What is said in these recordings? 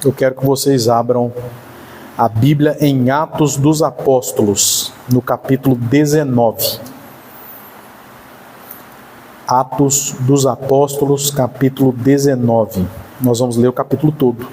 Eu quero que vocês abram a Bíblia em Atos dos Apóstolos, no capítulo 19. Atos dos Apóstolos, capítulo 19. Nós vamos ler o capítulo todo.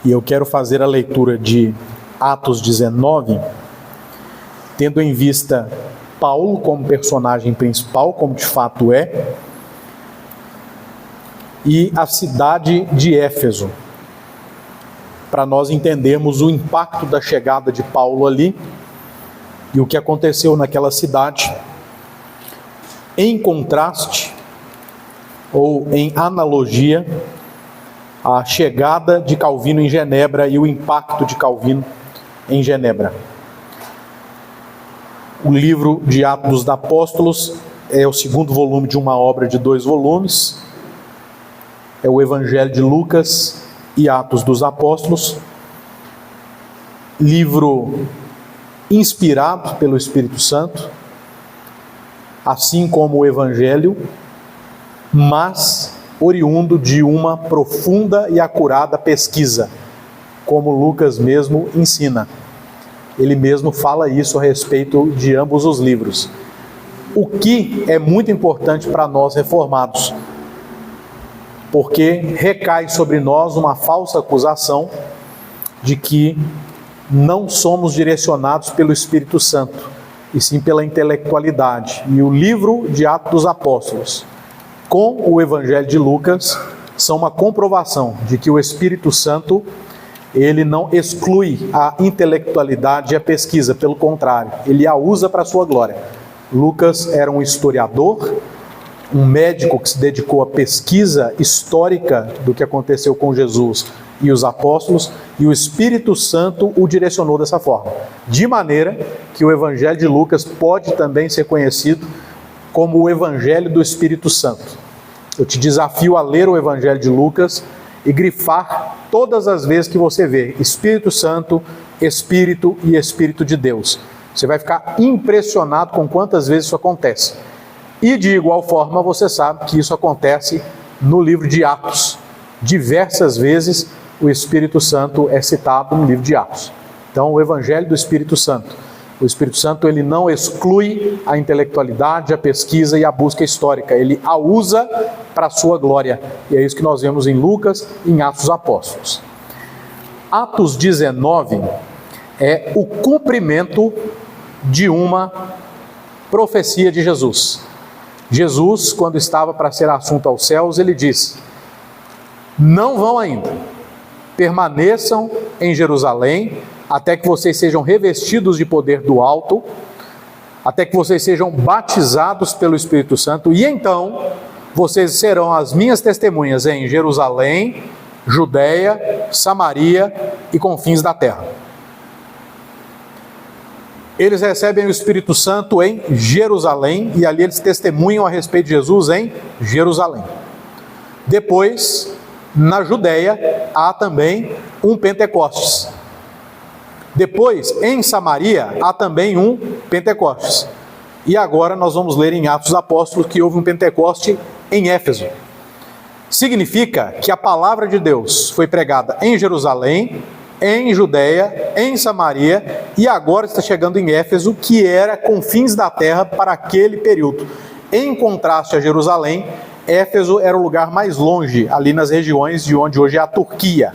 E eu quero fazer a leitura de Atos 19, tendo em vista Paulo como personagem principal, como de fato é, e a cidade de Éfeso, para nós entendermos o impacto da chegada de Paulo ali e o que aconteceu naquela cidade, em contraste ou em analogia a chegada de Calvino em Genebra e o impacto de Calvino em Genebra. O livro de Atos dos Apóstolos é o segundo volume de uma obra de 2 volumes. É o Evangelho de Lucas e Atos dos Apóstolos. Livro inspirado pelo Espírito Santo, assim como o Evangelho, mas oriundo de uma profunda e acurada pesquisa, como Lucas mesmo ensina. Ele mesmo fala isso a respeito de ambos os livros. O que é muito importante para nós reformados, porque recai sobre nós uma falsa acusação de que não somos direcionados pelo Espírito Santo, e sim pela intelectualidade. E o livro de Atos dos Apóstolos, com o Evangelho de Lucas, são uma comprovação de que o Espírito Santo, ele não exclui a intelectualidade e a pesquisa, pelo contrário, ele a usa para a sua glória. Lucas era um historiador, um médico que se dedicou à pesquisa histórica do que aconteceu com Jesus e os apóstolos, e o Espírito Santo o direcionou dessa forma, de maneira que o Evangelho de Lucas pode também ser conhecido como o Evangelho do Espírito Santo. Eu te desafio a ler o Evangelho de Lucas e grifar todas as vezes que você vê Espírito Santo, Espírito e Espírito de Deus. Você vai ficar impressionado com quantas vezes isso acontece. E de igual forma você sabe que isso acontece no livro de Atos. Diversas vezes o Espírito Santo é citado no livro de Atos. Então, o Evangelho do Espírito Santo. O Espírito Santo, ele não exclui a intelectualidade, a pesquisa e a busca histórica. Ele a usa para a sua glória. E é isso que nós vemos em Lucas e em Atos dos Apóstolos. Atos 19 é o cumprimento de uma profecia de Jesus. Jesus, quando estava para ser assunto aos céus, ele disse: não vão ainda, permaneçam em Jerusalém, até que vocês sejam revestidos de poder do alto, até que vocês sejam batizados pelo Espírito Santo, e então vocês serão as minhas testemunhas em Jerusalém, Judeia, Samaria e confins da terra. Eles recebem o Espírito Santo em Jerusalém, e ali eles testemunham a respeito de Jesus em Jerusalém. Depois, na Judeia, há também um Pentecostes. Depois, em Samaria, há também um Pentecostes. E agora nós vamos ler em Atos dos Apóstolos que houve um Pentecoste em Éfeso. Significa que a palavra de Deus foi pregada em Jerusalém, em Judeia, em Samaria, e agora está chegando em Éfeso, que era confins da terra para aquele período. Em contraste a Jerusalém, Éfeso era o lugar mais longe, ali nas regiões de onde hoje é a Turquia.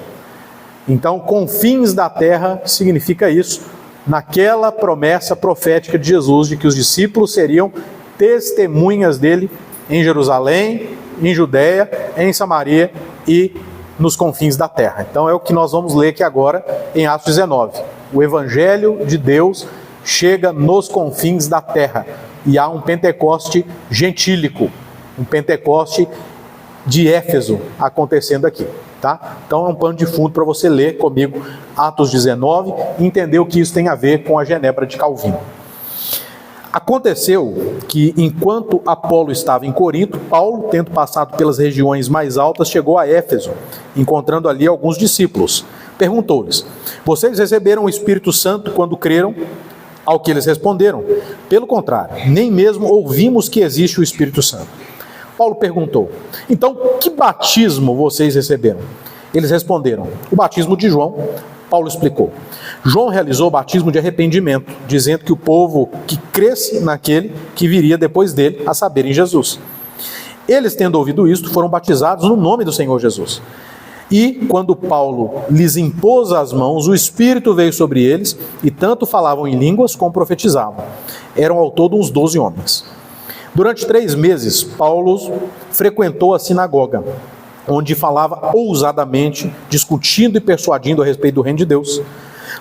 Então, confins da terra significa isso, naquela promessa profética de Jesus, de que os discípulos seriam testemunhas dele em Jerusalém, em Judeia, em Samaria e nos confins da terra. Então é o que nós vamos ler aqui agora em Atos 19. O Evangelho de Deus chega nos confins da terra, e há um Pentecoste gentílico, um Pentecoste de Éfeso acontecendo aqui. Tá? Então é um pano de fundo para você ler comigo Atos 19 e entender o que isso tem a ver com a Genebra de Calvino. Aconteceu que, enquanto Apolo estava em Corinto, Paulo, tendo passado pelas regiões mais altas, chegou a Éfeso, encontrando ali alguns discípulos. Perguntou-lhes: vocês receberam o Espírito Santo quando creram? Ao que eles responderam: pelo contrário, nem mesmo ouvimos que existe o Espírito Santo. Paulo perguntou: então, que batismo vocês receberam? Eles responderam: o batismo de João. Paulo explicou: João realizou o batismo de arrependimento, dizendo que o povo que cresce naquele que viria depois dele, a saber, em Jesus. Eles, tendo ouvido isto, foram batizados no nome do Senhor Jesus. E, quando Paulo lhes impôs as mãos, o Espírito veio sobre eles, e tanto falavam em línguas como profetizavam. Eram ao todo uns 12 homens. Durante 3 meses, Paulo frequentou a sinagoga, onde falava ousadamente, discutindo e persuadindo a respeito do reino de Deus.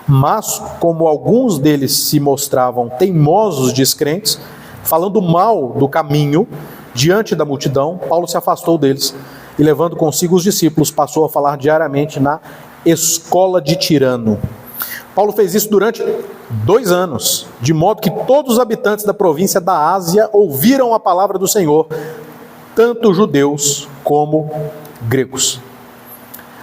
Mas, como alguns deles se mostravam teimosos, descrentes, falando mal do caminho diante da multidão, Paulo se afastou deles e, levando consigo os discípulos, passou a falar diariamente na escola de Tirano. Paulo fez isso durante 2 anos, de modo que todos os habitantes da província da Ásia ouviram a palavra do Senhor, tanto judeus como gregos.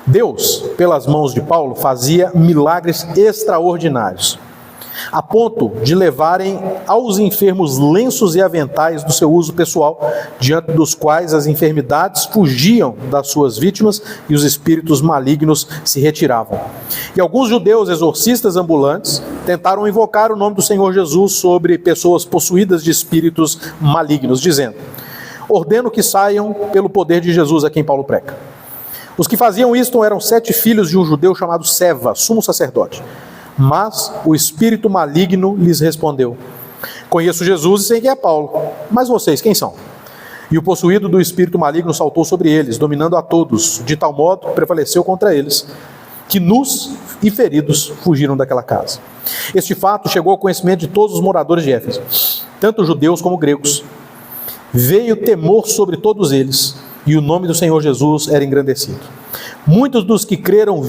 Deus, pelas mãos de Paulo, fazia milagres extraordinários, a ponto de levarem aos enfermos lenços e aventais do seu uso pessoal, diante dos quais as enfermidades fugiam das suas vítimas e os espíritos malignos se retiravam. E alguns judeus exorcistas ambulantes tentaram invocar o nome do Senhor Jesus sobre pessoas possuídas de espíritos malignos, dizendo: ordeno que saiam pelo poder de Jesus a quem Paulo prega. Os que faziam isto eram 7 filhos de um judeu chamado Seva, sumo sacerdote. Mas o espírito maligno lhes respondeu: conheço Jesus e sei quem é Paulo, mas vocês quem são? E o possuído do espírito maligno saltou sobre eles, dominando a todos, de tal modo que prevaleceu contra eles, que nus e feridos fugiram daquela casa. Este fato chegou ao conhecimento de todos os moradores de Éfeso, tanto judeus como gregos. Veio temor sobre todos eles, e o nome do Senhor Jesus era engrandecido. Muitos dos que creram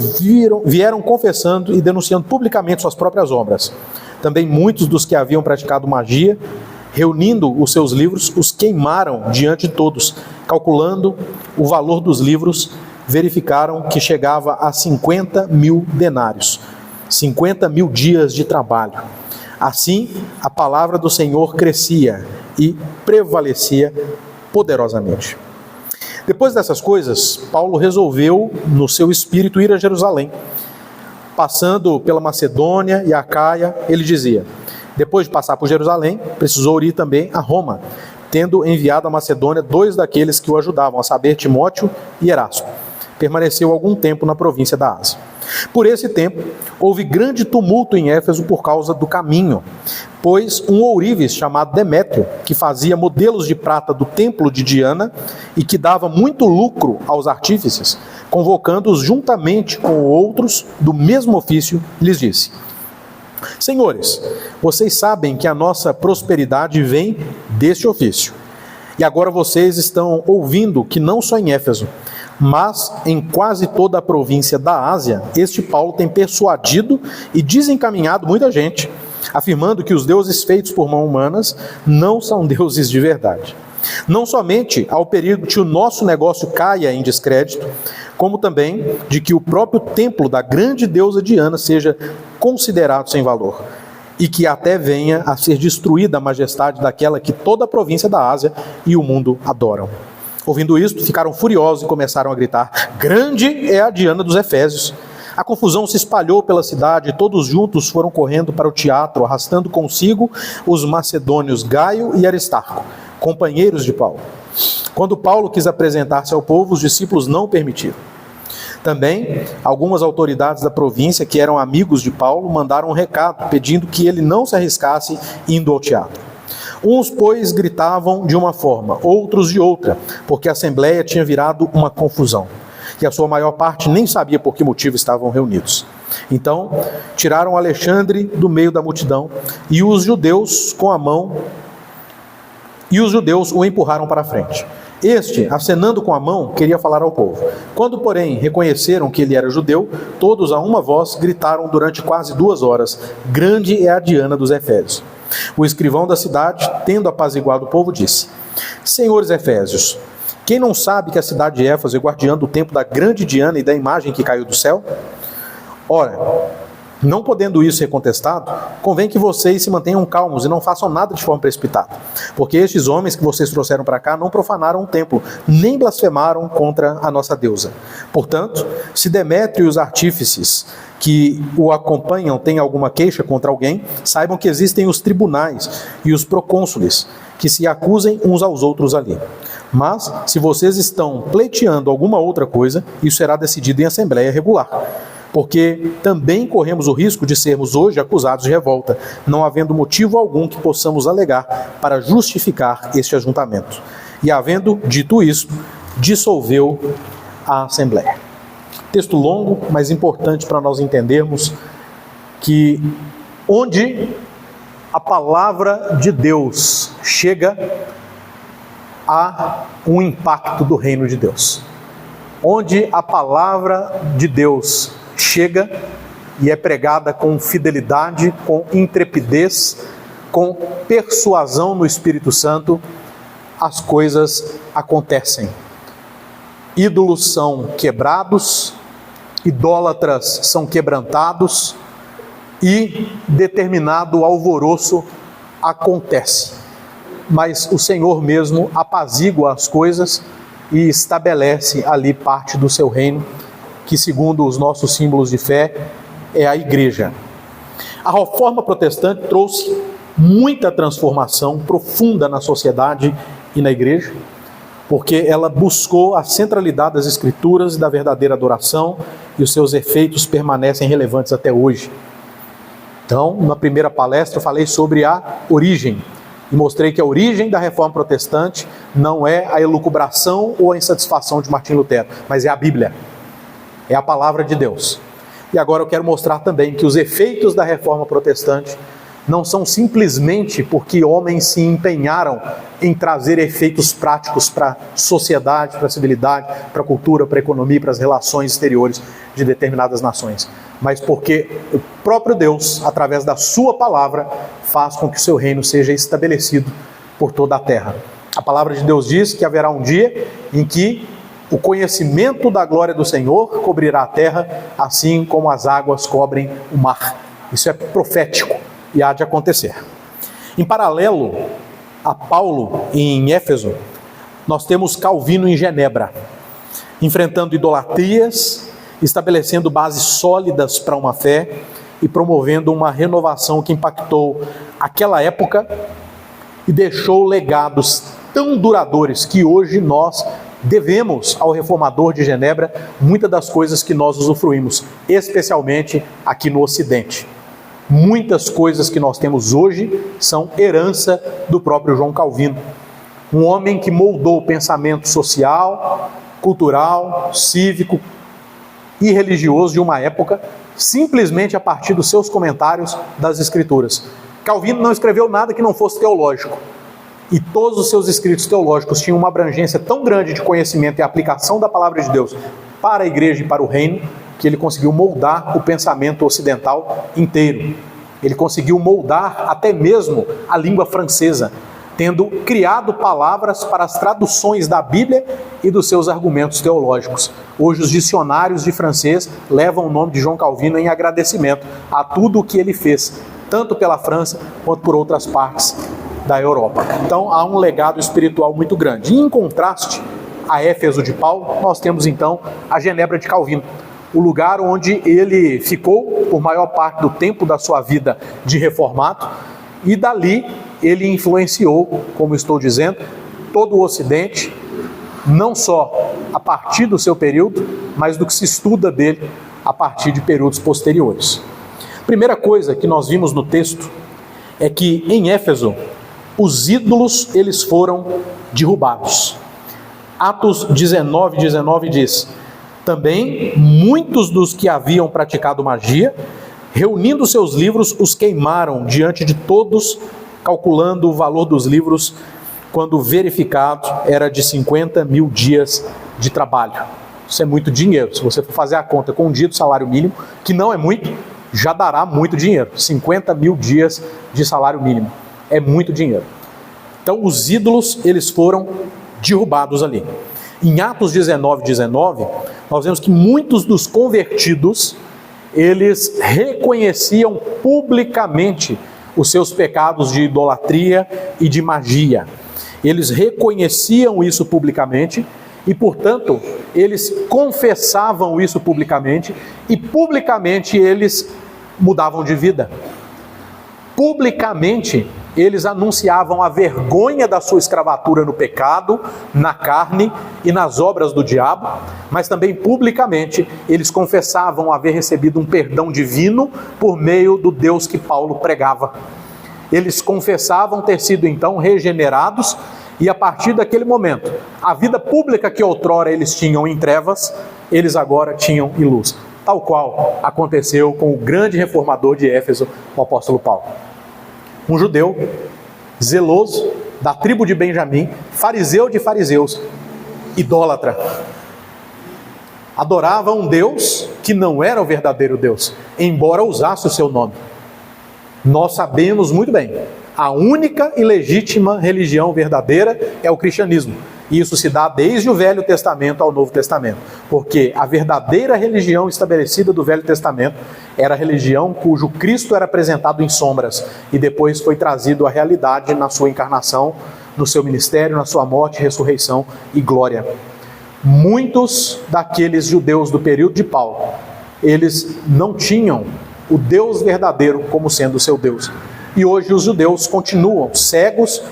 vieram confessando e denunciando publicamente suas próprias obras. Também muitos dos que haviam praticado magia, reunindo os seus livros, os queimaram diante de todos. Calculando o valor dos livros, verificaram que chegava a 50.000 denários, 50.000 dias de trabalho. Assim, a palavra do Senhor crescia e prevalecia poderosamente. Depois dessas coisas, Paulo resolveu, no seu espírito, ir a Jerusalém. Passando pela Macedônia e Acaia, ele dizia: depois de passar por Jerusalém, precisou ir também a Roma, tendo enviado à Macedônia 2 daqueles que o ajudavam, a saber, Timóteo e Erasto. Permaneceu algum tempo na província da Ásia. Por esse tempo, houve grande tumulto em Éfeso por causa do caminho, pois um ourives chamado Demétrio, que fazia modelos de prata do templo de Diana e que dava muito lucro aos artífices, convocando-os juntamente com outros do mesmo ofício, lhes disse: senhores, vocês sabem que a nossa prosperidade vem deste ofício. E agora vocês estão ouvindo que não só em Éfeso, mas em quase toda a província da Ásia, este Paulo tem persuadido e desencaminhado muita gente, afirmando que os deuses feitos por mãos humanas não são deuses de verdade. Não somente há o perigo de que o nosso negócio caia em descrédito, como também de que o próprio templo da grande deusa Diana seja considerado sem valor, e que até venha a ser destruída a majestade daquela que toda a província da Ásia e o mundo adoram. Ouvindo isto, ficaram furiosos e começaram a gritar: grande é a Diana dos Efésios. A confusão se espalhou pela cidade e todos juntos foram correndo para o teatro, arrastando consigo os macedônios Gaio e Aristarco, companheiros de Paulo. Quando Paulo quis apresentar-se ao povo, os discípulos não o permitiram. Também, algumas autoridades da província, que eram amigos de Paulo, mandaram um recado, pedindo que ele não se arriscasse indo ao teatro. Uns, pois, gritavam de uma forma, outros de outra, porque a assembleia tinha virado uma confusão, e a sua maior parte nem sabia por que motivo estavam reunidos. Então, tiraram Alexandre do meio da multidão, e os judeus o empurraram para a frente. Este, acenando com a mão, queria falar ao povo. Quando, porém, reconheceram que ele era judeu, todos a uma voz gritaram durante quase 2 horas: grande é a Diana dos Efésios. O escrivão da cidade, tendo apaziguado o povo, disse: Senhores Efésios, quem não sabe que a cidade de Éfeso é guardiã do templo da grande Diana e da imagem que caiu do céu? Ora, não podendo isso ser contestado, convém que vocês se mantenham calmos e não façam nada de forma precipitada, porque estes homens que vocês trouxeram para cá não profanaram o templo, nem blasfemaram contra a nossa deusa. Portanto, se Demétrio e os artífices que o acompanham têm alguma queixa contra alguém, saibam que existem os tribunais e os procônsules, que se acusem uns aos outros ali. Mas, se vocês estão pleiteando alguma outra coisa, isso será decidido em assembleia regular. Porque também corremos o risco de sermos hoje acusados de revolta, não havendo motivo algum que possamos alegar para justificar este ajuntamento. E havendo dito isto, dissolveu a Assembleia. Texto longo, mas importante para nós entendermos que onde a palavra de Deus chega, há um impacto do reino de Deus. Onde a palavra de Deus chega e é pregada com fidelidade, com intrepidez, com persuasão no Espírito Santo, as coisas acontecem. Ídolos são quebrados, idólatras são quebrantados e determinado alvoroço acontece. Mas o Senhor mesmo apazigua as coisas e estabelece ali parte do seu reino, que segundo os nossos símbolos de fé, é a igreja. A reforma protestante trouxe muita transformação profunda na sociedade e na igreja, porque ela buscou a centralidade das Escrituras e da verdadeira adoração, e os seus efeitos permanecem relevantes até hoje. Então, na primeira palestra eu falei sobre a origem, e mostrei que a origem da reforma protestante não é a elucubração ou a insatisfação de Martim Lutero, mas é a Bíblia. É a palavra de Deus. E agora eu quero mostrar também que os efeitos da reforma protestante não são simplesmente porque homens se empenharam em trazer efeitos práticos para a sociedade, para a civilidade, para a cultura, para a economia, para as relações exteriores de determinadas nações, mas porque o próprio Deus, através da sua palavra, faz com que o seu reino seja estabelecido por toda a terra. A palavra de Deus diz que haverá um dia em que o conhecimento da glória do Senhor cobrirá a terra, assim como as águas cobrem o mar. Isso é profético e há de acontecer. Em paralelo a Paulo em Éfeso, nós temos Calvino em Genebra, enfrentando idolatrias, estabelecendo bases sólidas para uma fé e promovendo uma renovação que impactou aquela época e deixou legados tão duradouros que hoje nós devemos ao reformador de Genebra muitas das coisas que nós usufruímos, especialmente aqui no Ocidente. Muitas coisas que nós temos hoje são herança do próprio João Calvino, um homem que moldou o pensamento social, cultural, cívico e religioso de uma época, simplesmente a partir dos seus comentários das Escrituras. Calvino não escreveu nada que não fosse teológico. E todos os seus escritos teológicos tinham uma abrangência tão grande de conhecimento e aplicação da palavra de Deus para a igreja e para o reino, que ele conseguiu moldar o pensamento ocidental inteiro. Ele conseguiu moldar até mesmo a língua francesa, tendo criado palavras para as traduções da Bíblia e dos seus argumentos teológicos. Hoje os dicionários de francês levam o nome de João Calvino em agradecimento a tudo o que ele fez, tanto pela França quanto por outras partes da Europa. Então há um legado espiritual muito grande. E em contraste a Éfeso de Paulo, nós temos então a Genebra de Calvino, o lugar onde ele ficou por maior parte do tempo da sua vida de reformado, e dali ele influenciou, como estou dizendo, todo o Ocidente, não só a partir do seu período, mas do que se estuda dele a partir de períodos posteriores. Primeira coisa que nós vimos no texto é que em Éfeso os ídolos eles foram derrubados. Atos 19:19 diz: também muitos dos que haviam praticado magia, reunindo seus livros, os queimaram diante de todos, calculando o valor dos livros quando verificado, era de 50 mil dias de trabalho. Isso é muito dinheiro. Se você for fazer a conta com um dia do salário mínimo, que não é muito, já dará muito dinheiro. 50 mil dias de salário mínimo. É muito dinheiro. Então, os ídolos, eles foram derrubados ali. Em Atos 19, nós vemos que muitos dos convertidos, eles reconheciam publicamente os seus pecados de idolatria e de magia. Eles reconheciam isso publicamente e, portanto, eles confessavam isso publicamente e publicamente eles mudavam de vida. Publicamente eles anunciavam a vergonha da sua escravatura no pecado, na carne e nas obras do diabo, mas também publicamente eles confessavam haver recebido um perdão divino por meio do Deus que Paulo pregava. Eles confessavam ter sido então regenerados e a partir daquele momento, a vida pública que outrora eles tinham em trevas, eles agora tinham em luz. Tal qual aconteceu com o grande reformador de Éfeso, o apóstolo Paulo. Um judeu, zeloso, da tribo de Benjamim, fariseu de fariseus, idólatra. Adorava um Deus que não era o verdadeiro Deus, embora usasse o seu nome. Nós sabemos muito bem, a única e legítima religião verdadeira é o cristianismo. E isso se dá desde o Velho Testamento ao Novo Testamento, porque a verdadeira religião estabelecida do Velho Testamento era a religião cujo Cristo era apresentado em sombras e depois foi trazido à realidade na sua encarnação, no seu ministério, na sua morte, ressurreição e glória. Muitos daqueles judeus do período de Paulo, eles não tinham o Deus verdadeiro como sendo o seu Deus. E hoje os judeus continuam cegos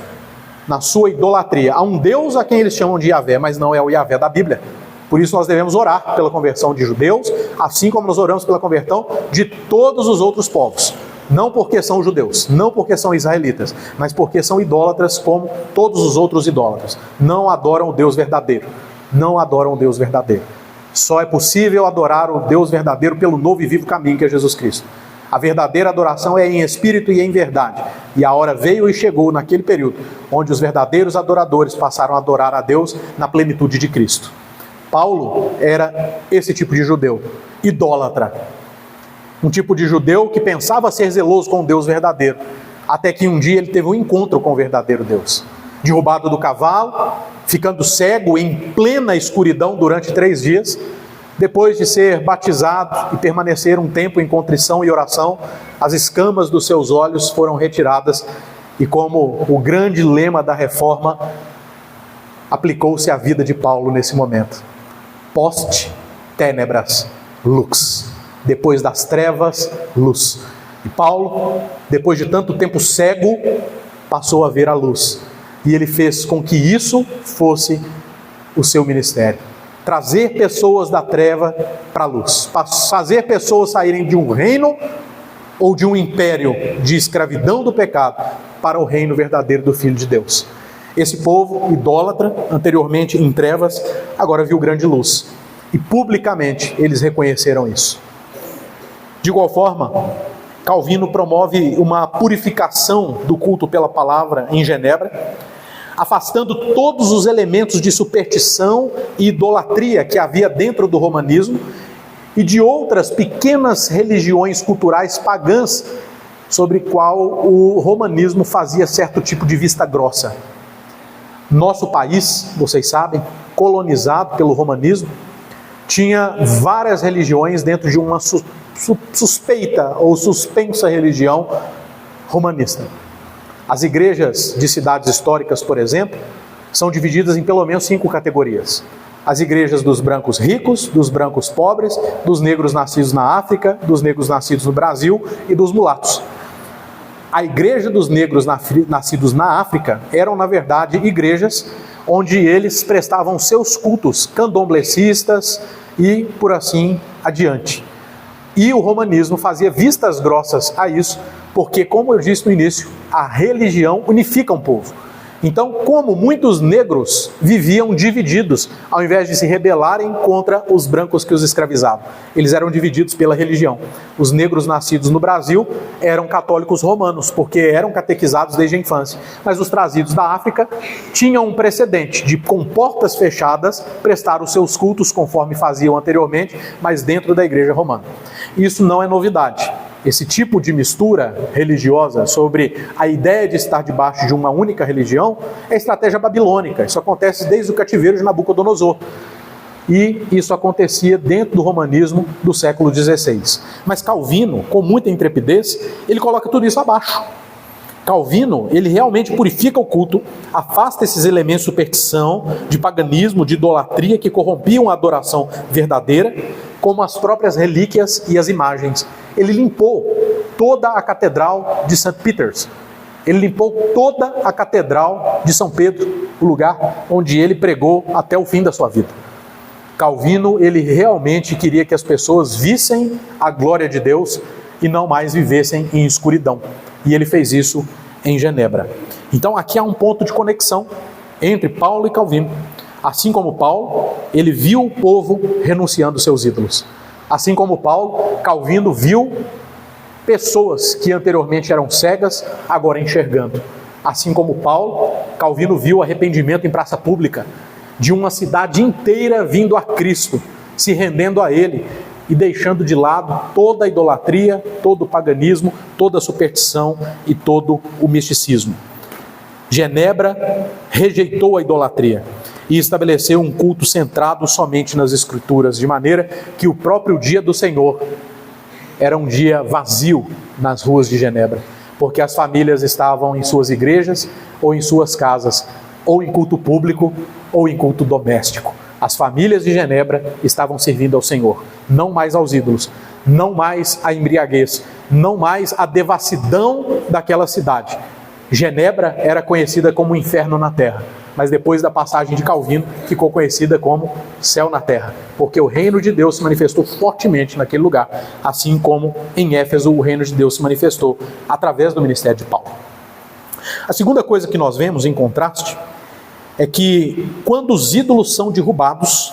na sua idolatria. Há um Deus a quem eles chamam de Yahvé, mas não é o Yahvé da Bíblia. Por isso nós devemos orar pela conversão de judeus, assim como nós oramos pela conversão de todos os outros povos. Não porque são judeus, não porque são israelitas, mas porque são idólatras como todos os outros idólatras. Não adoram o Deus verdadeiro. Não adoram o Deus verdadeiro. Só é possível adorar o Deus verdadeiro pelo novo e vivo caminho que é Jesus Cristo. A verdadeira adoração é em espírito e em verdade. E a hora veio e chegou naquele período, onde os verdadeiros adoradores passaram a adorar a Deus na plenitude de Cristo. Paulo era esse tipo de judeu, idólatra. Um tipo de judeu que pensava ser zeloso com o Deus verdadeiro, até que um dia ele teve um encontro com o verdadeiro Deus. Derrubado do cavalo, ficando cego em plena escuridão durante 3 dias, depois de ser batizado e permanecer um tempo em contrição e oração, as escamas dos seus olhos foram retiradas e, como o grande lema da reforma, aplicou-se à vida de Paulo nesse momento. Post tenebras lux. Depois das trevas, luz. E Paulo, depois de tanto tempo cego, passou a ver a luz. E ele fez com que isso fosse o seu ministério. Trazer pessoas da treva para a luz, fazer pessoas saírem de um reino ou de um império de escravidão do pecado para o reino verdadeiro do Filho de Deus. Esse povo idólatra, anteriormente em trevas, agora viu grande luz e publicamente eles reconheceram isso. De igual forma, Calvino promove uma purificação do culto pela palavra em Genebra, afastando todos os elementos de superstição e idolatria que havia dentro do romanismo e de outras pequenas religiões culturais pagãs sobre qual o romanismo fazia certo tipo de vista grossa. Nosso país, vocês sabem, colonizado pelo romanismo, tinha várias religiões dentro de uma suspeita ou suspensa religião romanista. As igrejas de cidades históricas, por exemplo, são divididas em pelo menos 5 categorias. As igrejas dos brancos ricos, dos brancos pobres, dos negros nascidos na África, dos negros nascidos no Brasil e dos mulatos. A igreja dos negros nascidos na África eram, na verdade, igrejas onde eles prestavam seus cultos candomblecistas e por assim adiante. E o romanismo fazia vistas grossas a isso, porque, como eu disse no início, a religião unifica um povo. Então, como muitos negros viviam divididos, ao invés de se rebelarem contra os brancos que os escravizavam, eles eram divididos pela religião. Os negros nascidos no Brasil eram católicos romanos, porque eram catequizados desde a infância. Mas os trazidos da África tinham um precedente de, com portas fechadas, prestar os seus cultos conforme faziam anteriormente, mas dentro da igreja romana. Isso não é novidade. Esse tipo de mistura religiosa sobre a ideia de estar debaixo de uma única religião é estratégia babilônica. Isso acontece desde o cativeiro de Nabucodonosor. E isso acontecia dentro do romanismo do século XVI. Mas Calvino, com muita intrepidez, ele coloca tudo isso abaixo. Calvino, ele realmente purifica o culto, afasta esses elementos de superstição, de paganismo, de idolatria que corrompiam a adoração verdadeira, como as próprias relíquias e as imagens. Ele limpou toda a catedral de St. Peter's. Ele limpou toda a catedral de São Pedro, o lugar onde ele pregou até o fim da sua vida. Calvino, ele realmente queria que as pessoas vissem a glória de Deus e não mais vivessem em escuridão. E ele fez isso em Genebra. Então aqui há um ponto de conexão entre Paulo e Calvino. Assim como Paulo, ele viu o povo renunciando seus ídolos. Assim como Paulo, Calvino viu pessoas que anteriormente eram cegas, agora enxergando. Assim como Paulo, Calvino viu arrependimento em praça pública, de uma cidade inteira vindo a Cristo, se rendendo a Ele e deixando de lado toda a idolatria, todo o paganismo, toda a superstição e todo o misticismo. Genebra rejeitou a idolatria e estabeleceu um culto centrado somente nas Escrituras, de maneira que o próprio dia do Senhor era um dia vazio nas ruas de Genebra, porque as famílias estavam em suas igrejas ou em suas casas, ou em culto público ou em culto doméstico. As famílias de Genebra estavam servindo ao Senhor, não mais aos ídolos, não mais à embriaguez, não mais à devassidão daquela cidade. Genebra era conhecida como inferno na terra, mas depois da passagem de Calvino ficou conhecida como céu na terra, porque o reino de Deus se manifestou fortemente naquele lugar, assim como em Éfeso o reino de Deus se manifestou através do ministério de Paulo. A segunda coisa que nós vemos em contraste é que quando os ídolos são derrubados,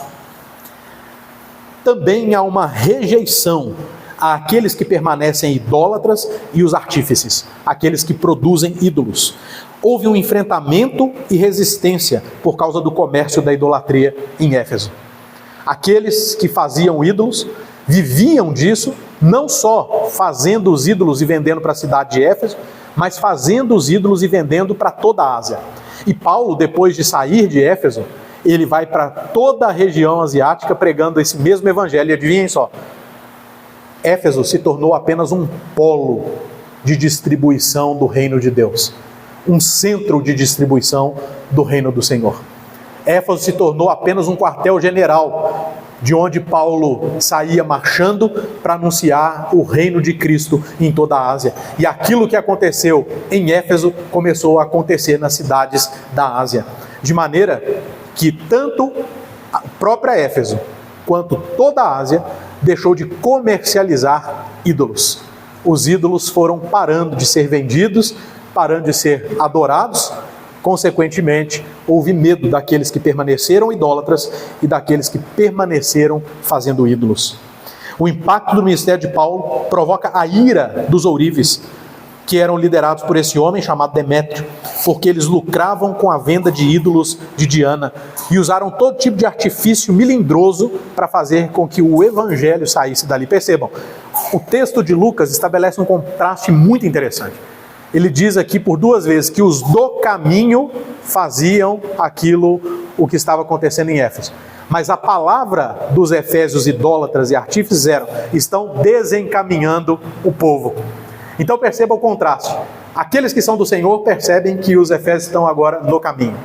também há uma rejeição àqueles que permanecem idólatras e os artífices, aqueles que produzem ídolos. Houve um enfrentamento e resistência por causa do comércio da idolatria em Éfeso. Aqueles que faziam ídolos viviam disso, não só fazendo os ídolos e vendendo para a cidade de Éfeso, mas fazendo os ídolos e vendendo para toda a Ásia. E Paulo, depois de sair de Éfeso, ele vai para toda a região asiática pregando esse mesmo evangelho. E adivinhem só, Éfeso se tornou apenas um polo de distribuição do reino de Deus, um centro de distribuição do reino do Senhor. Éfeso se tornou apenas um quartel-general, de onde Paulo saía marchando para anunciar o reino de Cristo em toda a Ásia. E aquilo que aconteceu em Éfeso começou a acontecer nas cidades da Ásia, de maneira que tanto a própria Éfeso quanto toda a Ásia deixou de comercializar ídolos. Os ídolos foram parando de ser vendidos, parando de ser adorados. Consequentemente, houve medo daqueles que permaneceram idólatras e daqueles que permaneceram fazendo ídolos. O impacto do ministério de Paulo provoca a ira dos ourives, que eram liderados por esse homem chamado Demétrio, porque eles lucravam com a venda de ídolos de Diana e usaram todo tipo de artifício melindroso para fazer com que o evangelho saísse dali. Percebam, o texto de Lucas estabelece um contraste muito interessante. Ele diz aqui por duas vezes que os do caminho faziam o que estava acontecendo em Éfeso. Mas a palavra dos efésios idólatras e artífices estão desencaminhando o povo. Então perceba o contraste. Aqueles que são do Senhor percebem que os efésios estão agora no caminho.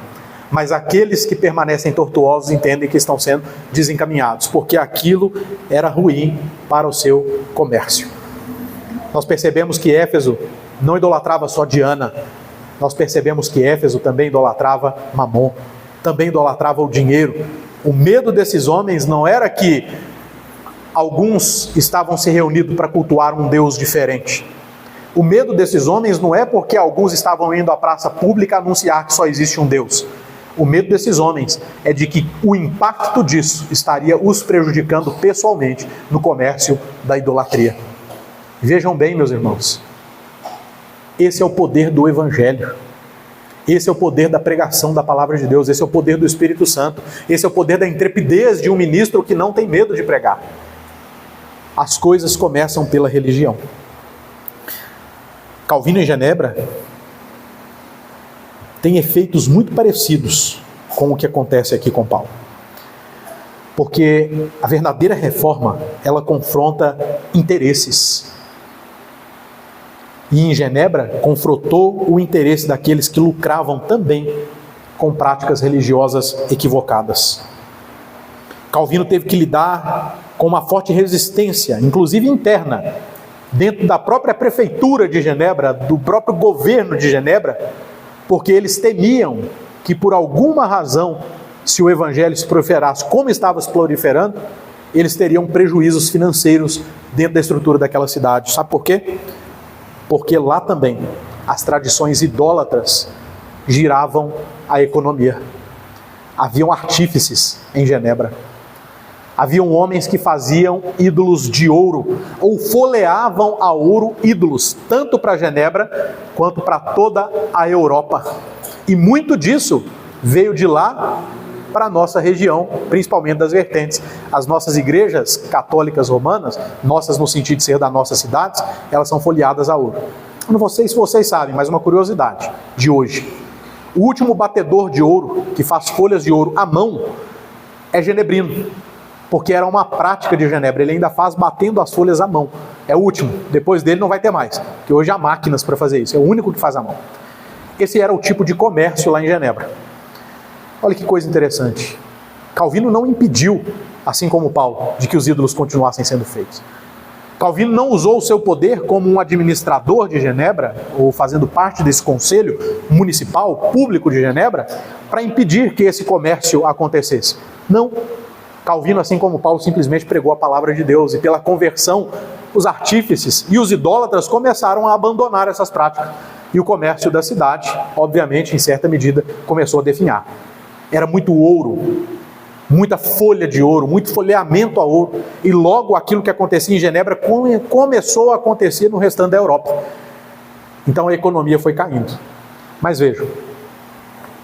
Mas aqueles que permanecem tortuosos entendem que estão sendo desencaminhados, porque aquilo era ruim para o seu comércio. Nós percebemos que Éfeso não idolatrava só Diana, nós percebemos que Éfeso também idolatrava Mamon, também idolatrava o dinheiro. O medo desses homens não era que alguns estavam se reunindo para cultuar um Deus diferente, O medo desses homens não é porque alguns estavam indo à praça pública anunciar que só existe um Deus. O medo desses homens é de que o impacto disso estaria os prejudicando pessoalmente no comércio da idolatria. Vejam bem, meus irmãos, esse é o poder do Evangelho. Esse é o poder da pregação da palavra de Deus. Esse é o poder do Espírito Santo. Esse é o poder da intrepidez de um ministro que não tem medo de pregar. As coisas começam pela religião. Calvino em Genebra tem efeitos muito parecidos com o que acontece aqui com Paulo. Porque a verdadeira reforma, ela confronta interesses. E em Genebra, confrontou o interesse daqueles que lucravam também com práticas religiosas equivocadas. Calvino teve que lidar com uma forte resistência, inclusive interna, dentro da própria prefeitura de Genebra, do próprio governo de Genebra, porque eles temiam que por alguma razão, se o evangelho se proliferasse como estava se proliferando, eles teriam prejuízos financeiros dentro da estrutura daquela cidade. Sabe por quê? Porque lá também as tradições idólatras giravam a economia. Haviam artífices em Genebra. Haviam homens que faziam ídolos de ouro, ou folheavam a ouro ídolos, tanto para Genebra, quanto para toda a Europa. E muito disso veio de lá para a nossa região, principalmente das vertentes. As nossas igrejas católicas romanas, nossas no sentido de ser das nossas cidades, elas são folheadas a ouro. Eu não sei se vocês sabem, mas uma curiosidade de hoje. O último batedor de ouro, que faz folhas de ouro à mão, é genebrino. Porque era uma prática de Genebra, ele ainda faz batendo as folhas à mão. É o último, depois dele não vai ter mais, porque hoje há máquinas para fazer isso, é o único que faz à mão. Esse era o tipo de comércio lá em Genebra. Olha que coisa interessante. Calvino não impediu, assim como Paulo, de que os ídolos continuassem sendo feitos. Calvino não usou o seu poder como um administrador de Genebra, ou fazendo parte desse conselho municipal, público de Genebra, para impedir que esse comércio acontecesse. Não. Calvino, assim como Paulo, simplesmente pregou a palavra de Deus, e pela conversão, os artífices e os idólatras começaram a abandonar essas práticas. E o comércio da cidade, obviamente, em certa medida, começou a definhar. Era muito ouro, muita folha de ouro, muito folheamento a ouro, e logo aquilo que acontecia em Genebra começou a acontecer no restante da Europa. Então a economia foi caindo. Mas vejam,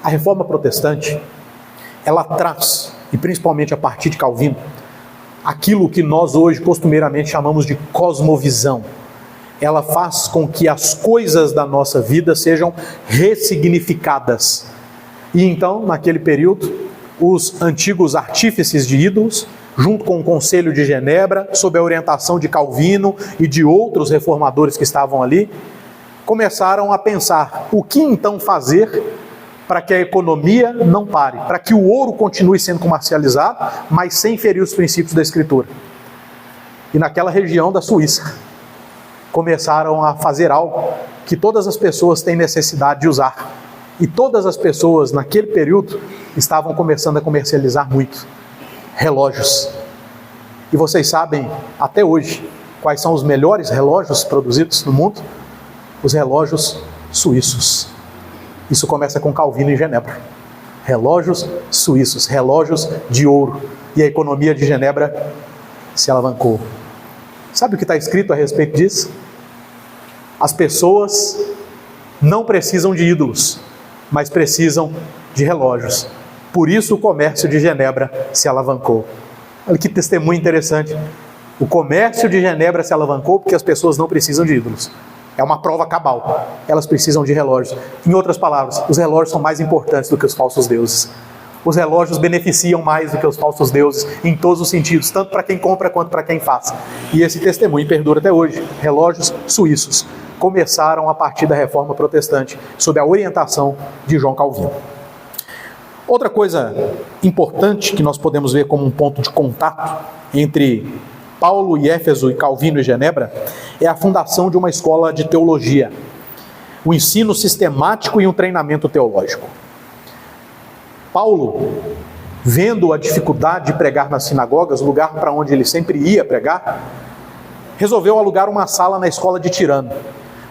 a reforma protestante, ela traz, e principalmente a partir de Calvino, aquilo que nós hoje costumeiramente chamamos de cosmovisão. Ela faz com que as coisas da nossa vida sejam ressignificadas. E então, naquele período, os antigos artífices de ídolos, junto com o Conselho de Genebra, sob a orientação de Calvino e de outros reformadores que estavam ali, começaram a pensar o que então fazer para que a economia não pare, para que o ouro continue sendo comercializado, mas sem ferir os princípios da Escritura. E naquela região da Suíça, começaram a fazer algo que todas as pessoas têm necessidade de usar. E todas as pessoas, naquele período, estavam começando a comercializar muito. Relógios. E vocês sabem, até hoje, quais são os melhores relógios produzidos no mundo? Os relógios suíços. Isso começa com Calvino em Genebra. Relógios suíços, relógios de ouro. E a economia de Genebra se alavancou. Sabe o que está escrito a respeito disso? As pessoas não precisam de ídolos, mas precisam de relógios. Por isso o comércio de Genebra se alavancou. Olha que testemunho interessante. O comércio de Genebra se alavancou porque as pessoas não precisam de ídolos. É uma prova cabal. Elas precisam de relógios. Em outras palavras, os relógios são mais importantes do que os falsos deuses. Os relógios beneficiam mais do que os falsos deuses, em todos os sentidos, tanto para quem compra quanto para quem faz. E esse testemunho perdura até hoje. Relógios suíços começaram a partir da Reforma Protestante, sob a orientação de João Calvino. Outra coisa importante que nós podemos ver como um ponto de contato entre Paulo e Éfeso e Calvino e Genebra é a fundação de uma escola de teologia, o ensino sistemático e um treinamento teológico. Paulo, vendo a dificuldade de pregar nas sinagogas, lugar para onde ele sempre ia pregar, resolveu alugar uma sala na escola de Tirano,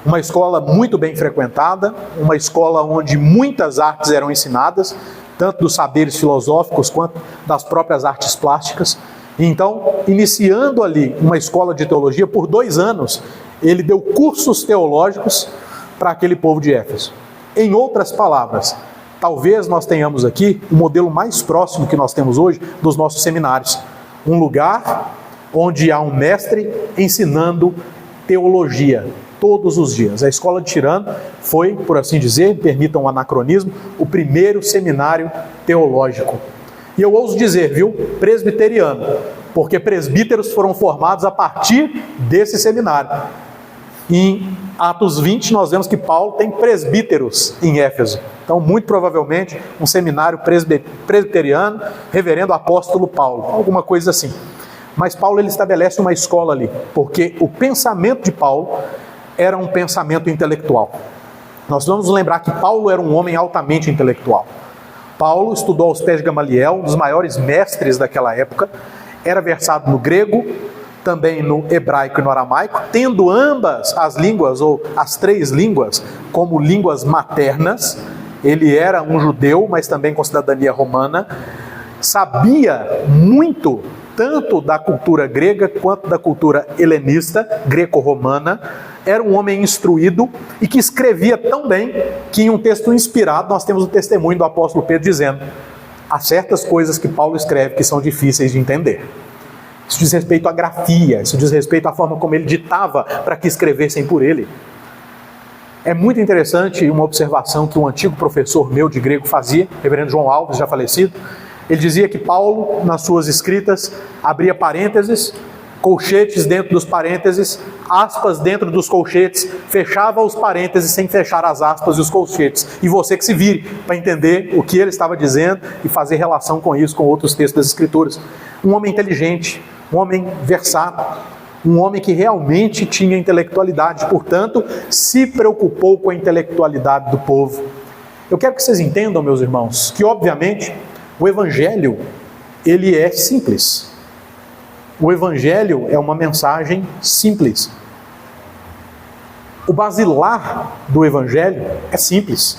Uma escola muito bem frequentada, uma escola onde muitas artes eram ensinadas, tanto dos saberes filosóficos quanto das próprias artes plásticas. Então, iniciando ali uma escola de teologia, por 2 anos, ele deu cursos teológicos para aquele povo de Éfeso. Em outras palavras, talvez nós tenhamos aqui o modelo mais próximo que nós temos hoje dos nossos seminários. Um lugar onde há um mestre ensinando teologia todos os dias. A escola de Tirano foi, por assim dizer, permitam o anacronismo, o primeiro seminário teológico. E eu ouso dizer, presbiteriano, porque presbíteros foram formados a partir desse seminário. Em Atos 20, nós vemos que Paulo tem presbíteros em Éfeso. Então, muito provavelmente, um seminário presbiteriano, reverendo apóstolo Paulo, alguma coisa assim. Mas Paulo ele estabelece uma escola ali, porque o pensamento de Paulo era um pensamento intelectual. Nós vamos lembrar que Paulo era um homem altamente intelectual. Paulo estudou aos pés de Gamaliel, um dos maiores mestres daquela época, era versado no grego, também no hebraico e no aramaico, tendo ambas as línguas, ou as 3 línguas, como línguas maternas. Ele era um judeu, mas também com cidadania romana, sabia muito, tanto da cultura grega quanto da cultura helenista, greco-romana, era um homem instruído e que escrevia tão bem que em um texto inspirado nós temos o testemunho do apóstolo Pedro dizendo: há certas coisas que Paulo escreve que são difíceis de entender. Isso diz respeito à grafia, isso diz respeito à forma como ele ditava para que escrevessem por ele. É muito interessante uma observação que um antigo professor meu de grego fazia, reverendo João Alves, já falecido. Ele dizia que Paulo, nas suas escritas, abria parênteses, colchetes dentro dos parênteses, aspas dentro dos colchetes, fechava os parênteses sem fechar as aspas e os colchetes. E você que se vire para entender o que ele estava dizendo e fazer relação com isso, com outros textos das Escrituras. Um homem inteligente, um homem versátil, um homem que realmente tinha intelectualidade, portanto, se preocupou com a intelectualidade do povo. Eu quero que vocês entendam, meus irmãos, que obviamente o Evangelho, ele é simples. O Evangelho é uma mensagem simples. O basilar do Evangelho é simples.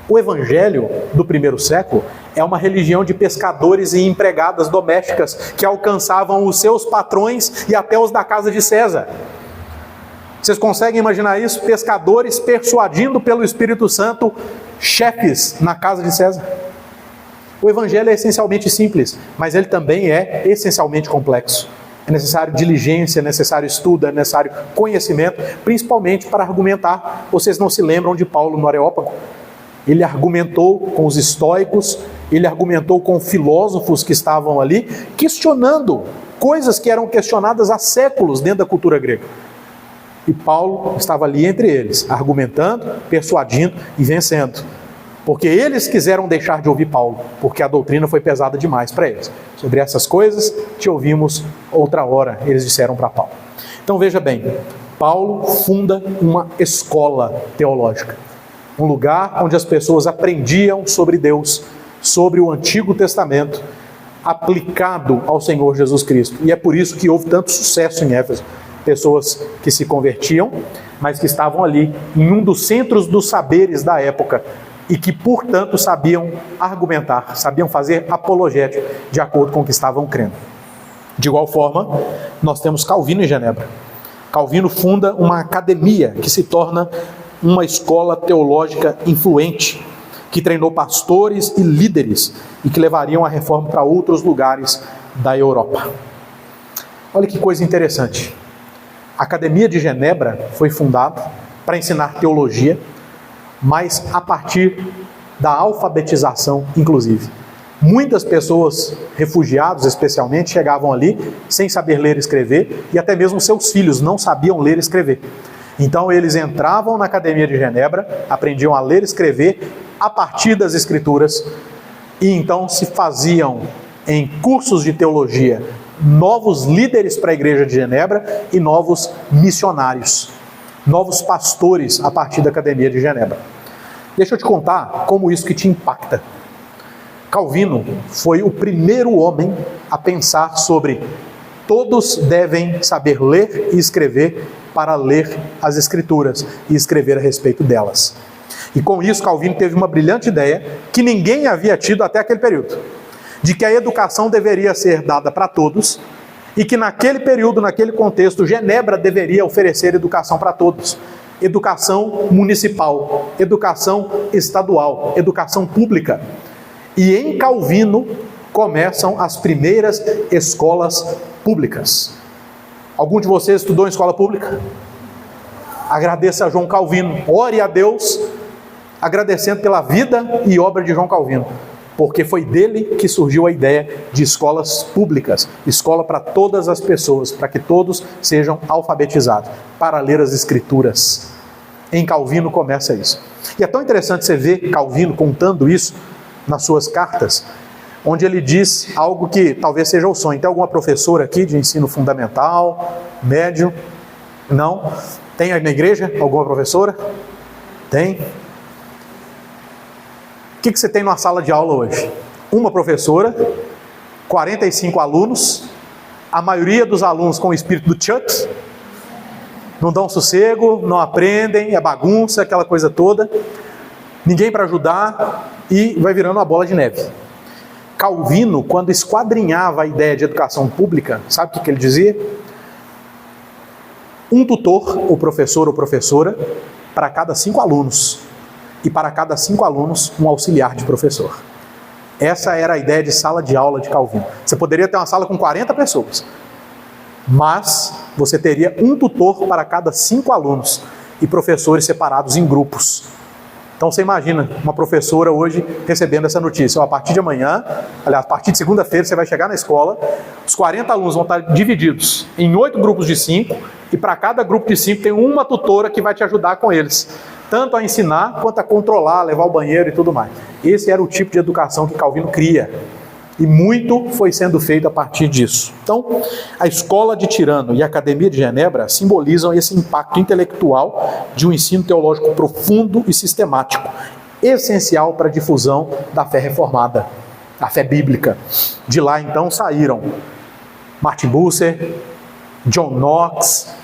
O Evangelho do primeiro século é uma religião de pescadores e empregadas domésticas que alcançavam os seus patrões e até os da casa de César. Vocês conseguem imaginar isso? Pescadores persuadindo pelo Espírito Santo chefes na casa de César. O Evangelho é essencialmente simples, mas ele também é essencialmente complexo. É necessário diligência, é necessário estudo, é necessário conhecimento, principalmente para argumentar. Vocês não se lembram de Paulo no Areópago? Ele argumentou com os estoicos, ele argumentou com filósofos que estavam ali, questionando coisas que eram questionadas há séculos dentro da cultura grega. E Paulo estava ali entre eles, argumentando, persuadindo e vencendo. Porque eles quiseram deixar de ouvir Paulo, porque a doutrina foi pesada demais para eles. Sobre essas coisas, te ouvimos outra hora, eles disseram para Paulo. Então veja bem, Paulo funda uma escola teológica. Um lugar onde as pessoas aprendiam sobre Deus, sobre o Antigo Testamento, aplicado ao Senhor Jesus Cristo. E é por isso que houve tanto sucesso em Éfeso. Pessoas que se convertiam, mas que estavam ali em um dos centros dos saberes da época, e que, portanto, sabiam argumentar, sabiam fazer apologética de acordo com o que estavam crendo. De igual forma, nós temos Calvino em Genebra. Calvino funda uma academia que se torna uma escola teológica influente, que treinou pastores e líderes e que levariam a reforma para outros lugares da Europa. Olha que coisa interessante. A Academia de Genebra foi fundada para ensinar teologia, mas a partir da alfabetização, inclusive. Muitas pessoas, refugiados especialmente, chegavam ali sem saber ler e escrever, e até mesmo seus filhos não sabiam ler e escrever. Então eles entravam na Academia de Genebra, aprendiam a ler e escrever a partir das Escrituras, e então se faziam em cursos de teologia novos líderes para a Igreja de Genebra e novos missionários, novos pastores a partir da Academia de Genebra. Deixa eu te contar como isso que te impacta. Calvino foi o primeiro homem a pensar sobre todos devem saber ler e escrever para ler as Escrituras e escrever a respeito delas. E com isso, Calvino teve uma brilhante ideia que ninguém havia tido até aquele período, de que a educação deveria ser dada para todos e que naquele período, naquele contexto, Genebra deveria oferecer educação para todos. Educação municipal, educação estadual, educação pública. E em Calvino começam as primeiras escolas públicas. Algum de vocês estudou em escola pública? Agradeça a João Calvino, ore a Deus, agradecendo pela vida e obra de João Calvino, porque foi dele que surgiu a ideia de escolas públicas, escola para todas as pessoas, para que todos sejam alfabetizados, para ler as Escrituras. Em Calvino começa isso. E é tão interessante você ver Calvino contando isso nas suas cartas, onde ele diz algo que talvez seja o sonho. Tem alguma professora aqui de ensino fundamental, médio? Não? Tem aí na igreja alguma professora? Tem? O que você tem numa sala de aula hoje? Uma professora, 45 alunos, a maioria dos alunos com o espírito do Chuck, não dão sossego, não aprendem, é bagunça, aquela coisa toda, ninguém para ajudar e vai virando uma bola de neve. Calvino, quando esquadrinhava a ideia de educação pública, sabe o que ele dizia? Um tutor, ou professor ou professora, para cada 5 alunos. E para cada 5 alunos, um auxiliar de professor. Essa era a ideia de sala de aula de Calvino. Você poderia ter uma sala com 40 pessoas, mas você teria um tutor para cada 5 alunos e professores separados em grupos. Então você imagina uma professora hoje recebendo essa notícia: a partir de amanhã, aliás, a partir de segunda-feira você vai chegar na escola, os 40 alunos vão estar divididos em 8 grupos de 5 e para cada grupo de 5 tem uma tutora que vai te ajudar com eles, tanto a ensinar quanto a controlar, levar ao banheiro e tudo mais. Esse era o tipo de educação que Calvino cria. E muito foi sendo feito a partir disso. Então, a escola de Tirano e a Academia de Genebra simbolizam esse impacto intelectual de um ensino teológico profundo e sistemático, essencial para a difusão da fé reformada, a fé bíblica. De lá, então, saíram Martin Bucer, John Knox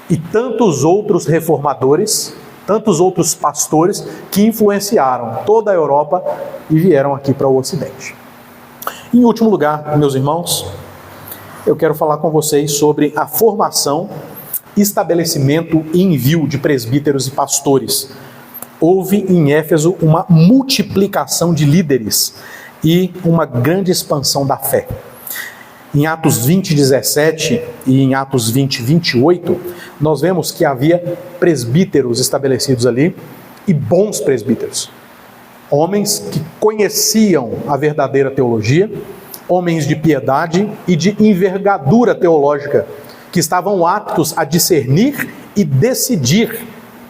e tantos outros reformadores, tantos outros pastores que influenciaram toda a Europa e vieram aqui para o Ocidente. Em último lugar, meus irmãos, eu quero falar com vocês sobre a formação, estabelecimento e envio de presbíteros e pastores. Houve em Éfeso uma multiplicação de líderes e uma grande expansão da fé. Em Atos 20, 17 e em Atos 20, 28, nós vemos que havia presbíteros estabelecidos ali e bons presbíteros. Homens que conheciam a verdadeira teologia, homens de piedade e de envergadura teológica, que estavam aptos a discernir e decidir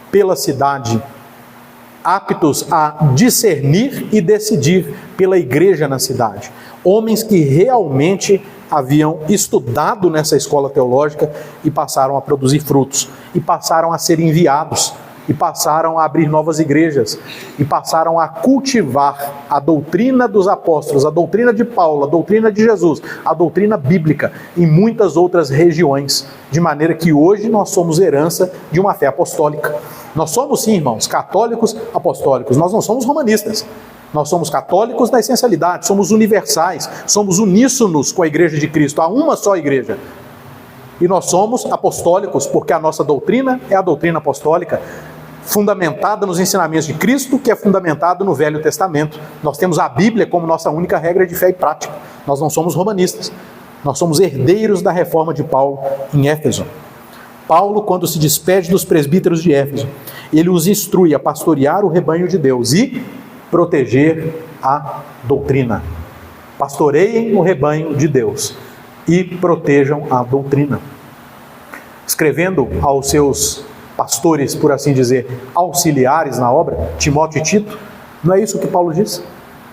pela cidade, aptos a discernir e decidir pela igreja na cidade. Homens que realmente haviam estudado nessa escola teológica e passaram a produzir frutos, e passaram a ser enviados, e passaram a abrir novas igrejas, e passaram a cultivar a doutrina dos apóstolos, a doutrina de Paulo, a doutrina de Jesus, a doutrina bíblica em muitas outras regiões, de maneira que hoje nós somos herança de uma fé apostólica. Nós somos, sim, irmãos, católicos apostólicos, nós não somos romanistas. Nós somos católicos na essencialidade, somos universais, somos uníssonos com a igreja de Cristo, há uma só igreja. E nós somos apostólicos, porque a nossa doutrina é a doutrina apostólica, fundamentada nos ensinamentos de Cristo, que é fundamentado no Velho Testamento. Nós temos a Bíblia como nossa única regra de fé e prática. Nós não somos romanistas, nós somos herdeiros da reforma de Paulo em Éfeso. Paulo, quando se despede dos presbíteros de Éfeso, ele os instrui a pastorear o rebanho de Deus e proteger a doutrina. Pastoreiem o rebanho de Deus e protejam a doutrina. Escrevendo aos seus pastores, por assim dizer, auxiliares na obra, Timóteo e Tito, não é isso que Paulo diz?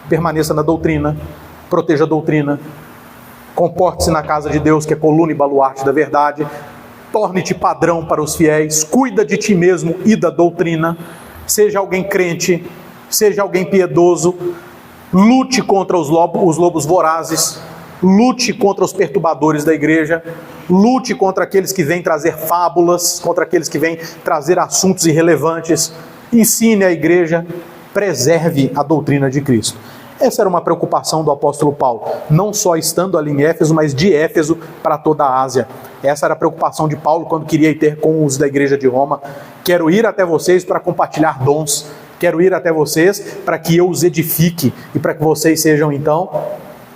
Permaneça na doutrina, proteja a doutrina, comporte-se na casa de Deus, que é coluna e baluarte da verdade, torne-te padrão para os fiéis, cuida de ti mesmo e da doutrina, seja alguém crente, seja alguém piedoso, lute contra os lobos vorazes, lute contra os perturbadores da igreja, lute contra aqueles que vêm trazer fábulas, contra aqueles que vêm trazer assuntos irrelevantes, ensine a igreja, preserve a doutrina de Cristo. Essa era uma preocupação do apóstolo Paulo, não só estando ali em Éfeso, mas de Éfeso para toda a Ásia. Essa era a preocupação de Paulo quando queria ir ter com os da igreja de Roma. Quero ir até vocês para compartilhar dons, quero ir até vocês para que eu os edifique e para que vocês sejam então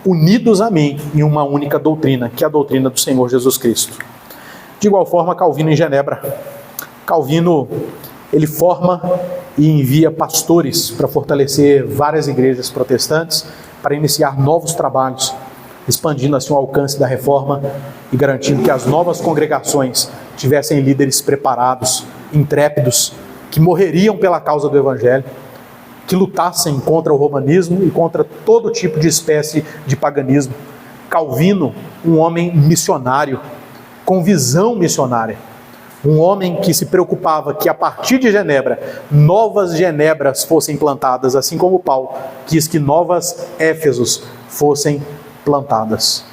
unidos a mim em uma única doutrina, que é a doutrina do Senhor Jesus Cristo. De igual forma, Calvino em Genebra. Calvino, ele forma e envia pastores para fortalecer várias igrejas protestantes, para iniciar novos trabalhos, expandindo assim o alcance da reforma e garantindo que as novas congregações tivessem líderes preparados, intrépidos, que morreriam pela causa do Evangelho, que lutassem contra o romanismo e contra todo tipo de espécie de paganismo. Calvino, um homem missionário, com visão missionária, um homem que se preocupava que a partir de Genebra, novas Genebras fossem plantadas, assim como Paulo quis que novas Éfesos fossem plantadas.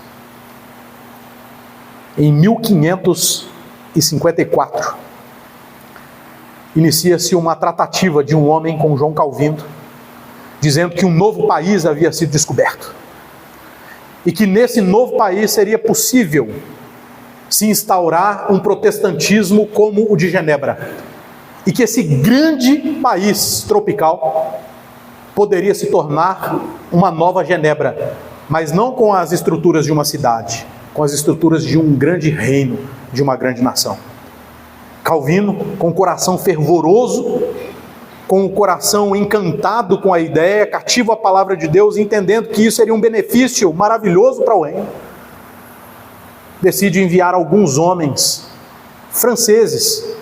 Em 1554, inicia-se uma tratativa de um homem com João Calvino, dizendo que um novo país havia sido descoberto, e que nesse novo país seria possível se instaurar um protestantismo como o de Genebra, e que esse grande país tropical poderia se tornar uma nova Genebra, mas não com as estruturas de uma cidade, com as estruturas de um grande reino, de uma grande nação. Calvino, com o coração fervoroso, com o coração encantado com a ideia, cativo à palavra de Deus, entendendo que isso seria um benefício maravilhoso para o reino, decide enviar alguns homens franceses,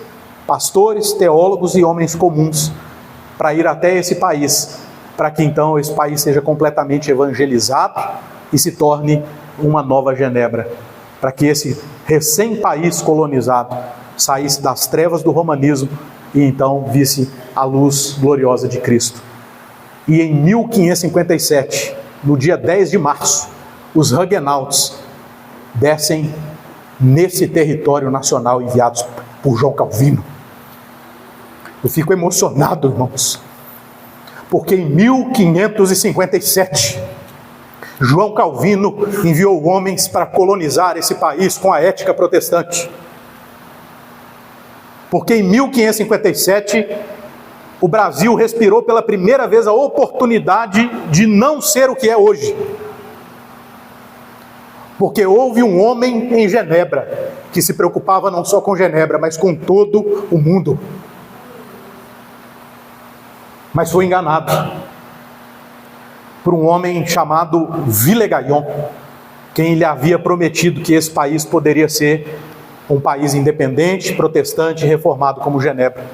pastores, teólogos e homens comuns, para ir até esse país, para que então esse país seja completamente evangelizado e se torne uma nova Genebra, para que esse recém-país colonizado saísse das trevas do romanismo e então visse a luz gloriosa de Cristo. E em 1557, no dia 10 de março, os Huguenots descem nesse território nacional enviados por João Calvino. Eu fico emocionado, irmãos, porque em 1557, João Calvino enviou homens para colonizar esse país com a ética protestante. Porque em 1557, o Brasil respirou pela primeira vez a oportunidade de não ser o que é hoje. Porque houve um homem em Genebra que se preocupava não só com Genebra, mas com todo o mundo. Mas foi enganado por um homem chamado Villegagnon, quem lhe havia prometido que esse país poderia ser um país independente, protestante e reformado como Genebra.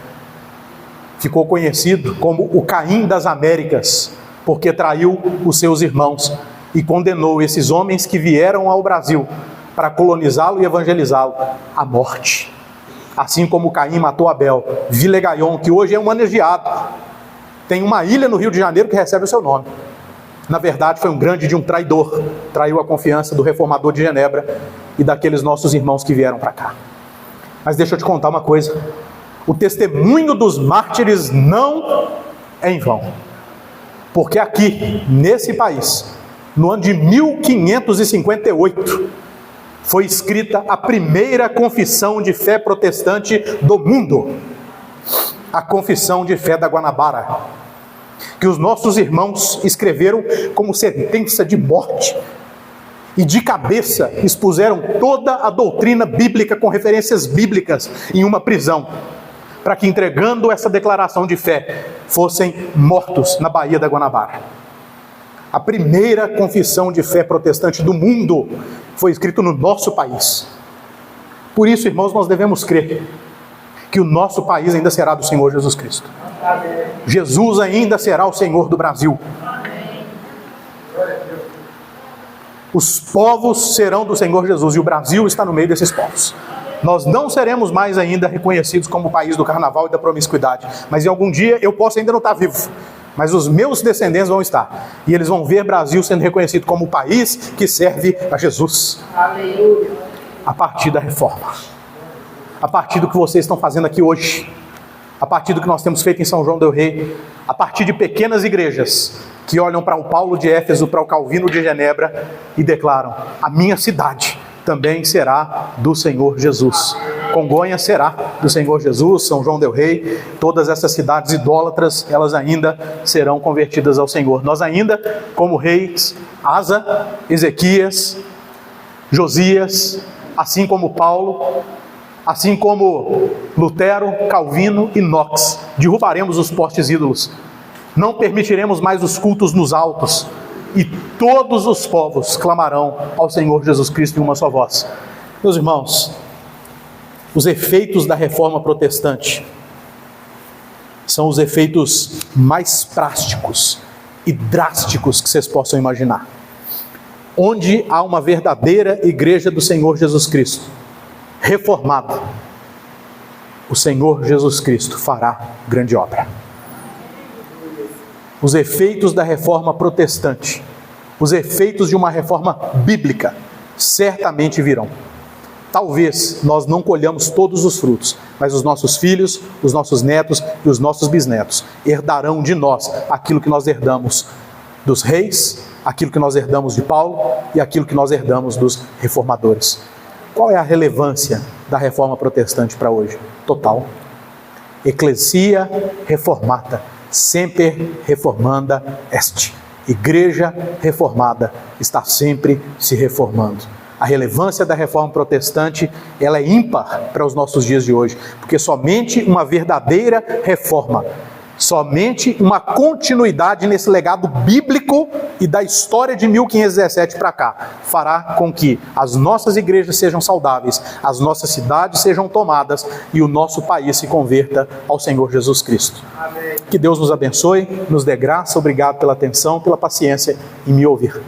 Ficou conhecido como o Caim das Américas, porque traiu os seus irmãos e condenou esses homens que vieram ao Brasil para colonizá-lo e evangelizá-lo à morte. Assim como Caim matou Abel, Villegagnon, que hoje é um manejiado, tem uma ilha no Rio de Janeiro que recebe o seu nome. Na verdade, foi um grande traidor, traiu a confiança do reformador de Genebra e daqueles nossos irmãos que vieram para cá. Mas deixa eu te contar uma coisa, o testemunho dos mártires não é em vão, porque aqui, nesse país, no ano de 1558, foi escrita a primeira confissão de fé protestante do mundo, a Confissão de Fé da Guanabara, que os nossos irmãos escreveram como sentença de morte, e de cabeça expuseram toda a doutrina bíblica com referências bíblicas em uma prisão, para que entregando essa declaração de fé, fossem mortos na Baía da Guanabara. A primeira confissão de fé protestante do mundo foi escrita no nosso país. Por isso, irmãos, nós devemos crer que o nosso país ainda será do Senhor Jesus Cristo. Jesus ainda será o Senhor do Brasil. Os povos serão do Senhor Jesus e o Brasil está no meio desses povos. Nós não seremos mais ainda reconhecidos como o país do carnaval e da promiscuidade, mas em algum dia eu posso ainda não estar vivo, mas os meus descendentes vão estar. E eles vão ver Brasil sendo reconhecido como o país que serve a Jesus. Aleluia. A partir da reforma. A partir do que vocês estão fazendo aqui hoje. A partir do que nós temos feito em São João del Rei. A partir de pequenas igrejas que olham para o Paulo de Éfeso, para o Calvino de Genebra e declaram: a minha cidade também será do Senhor Jesus. Congonha será do Senhor Jesus, São João del Rei, todas essas cidades idólatras, elas ainda serão convertidas ao Senhor. Nós ainda, como reis, Asa, Ezequias, Josias, assim como Paulo, assim como Lutero, Calvino e Knox, derrubaremos os postes ídolos. Não permitiremos mais os cultos nos altos. E todos os povos clamarão ao Senhor Jesus Cristo em uma só voz. Meus irmãos, os efeitos da reforma protestante são os efeitos mais práticos e drásticos que vocês possam imaginar. Onde há uma verdadeira igreja do Senhor Jesus Cristo, reformada, o Senhor Jesus Cristo fará grande obra. Os efeitos da reforma protestante, os efeitos de uma reforma bíblica, certamente virão. Talvez nós não colhamos todos os frutos, mas os nossos filhos, os nossos netos e os nossos bisnetos herdarão de nós aquilo que nós herdamos dos reis, aquilo que nós herdamos de Paulo e aquilo que nós herdamos dos reformadores. Qual é a relevância da reforma protestante para hoje? Total. Ecclesia reformata, semper reformanda est. Igreja reformada está sempre se reformando. A relevância da reforma protestante, ela é ímpar para os nossos dias de hoje, porque somente uma verdadeira reforma, somente uma continuidade nesse legado bíblico e da história de 1517 para cá, fará com que as nossas igrejas sejam saudáveis, as nossas cidades sejam tomadas e o nosso país se converta ao Senhor Jesus Cristo. Amém. Que Deus nos abençoe, nos dê graça. Obrigado pela atenção, pela paciência em me ouvir.